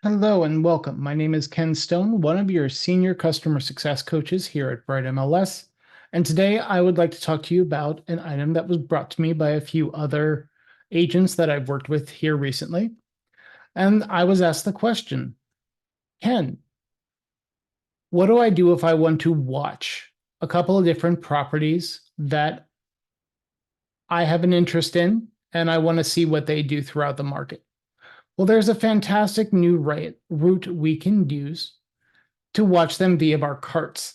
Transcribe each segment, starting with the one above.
Hello and welcome. My name is Ken Stone, one of your senior customer success coaches here at Bright MLS. And today I would like to talk to you about an item that was brought to me by a few other agents that I've worked with here recently. And I was asked the question, Ken, what do I do if I want to watch a couple of different properties that I have an interest in and I want to see what they do throughout the market? Well, there's a fantastic new route we can use to watch them via our carts.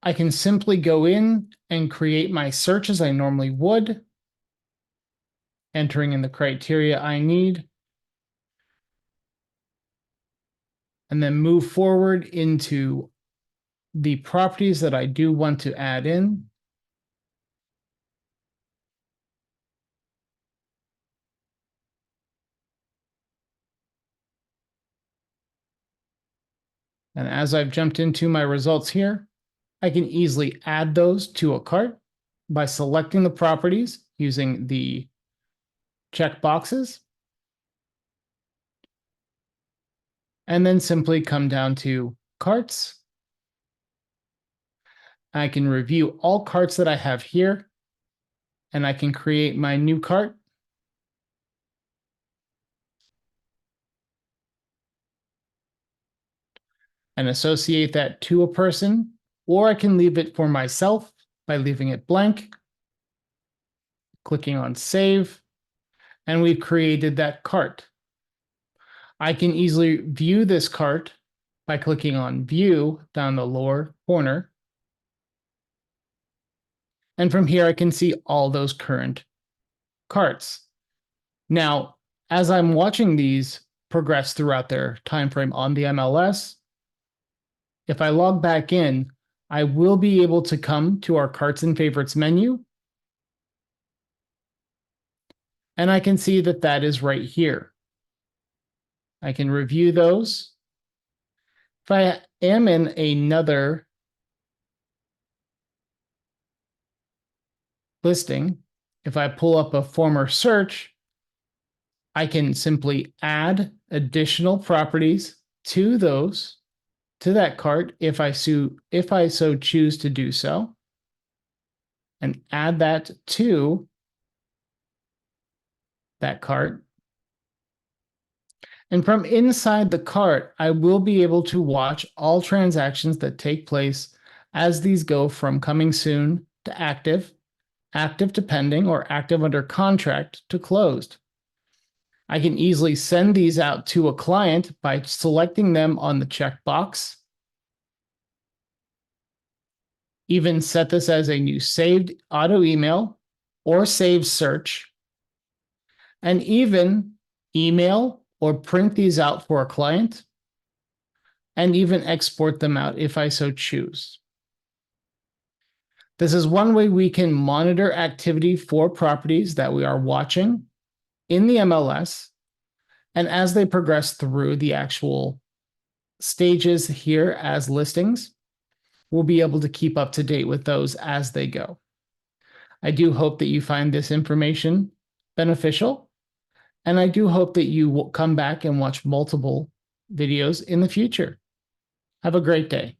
I can simply go in and create my search as I normally would, entering in the criteria I need, and then move forward into the properties that I do want to add in. And as I've jumped into my results here, I can easily add those to a cart by selecting the properties using the check boxes, and then simply come down to carts. I can review all carts that I have here, and I can create my new cart. And associate that to a person, or I can leave it for myself by leaving it blank, clicking on save, and we've created that cart. I can easily view this cart by clicking on view down the lower corner. And from here, I can see all those current carts. Now, as I'm watching these progress throughout their time frame on the MLS, if I log back in, I will be able to come to our carts and favorites menu. And I can see that that is right here. I can review those. If I am in another listing, if I pull up a former search, I can simply add additional properties to that cart if I so choose to do so, and add that to that cart. And from inside the cart, I will be able to watch all transactions that take place as these go from coming soon to active, active to pending, or active under contract to closed. I can easily send these out to a client by selecting them on the checkbox. Even set this as a new saved auto email or saved search. And even email or print these out for a client, and even export them out if I so choose. This is one way we can monitor activity for properties that we are watching in the MLS, and as they progress through the actual stages here as listings, we'll be able to keep up to date with those as they go. I do hope that you find this information beneficial, and I do hope that you will come back and watch multiple videos in the future. Have a great day.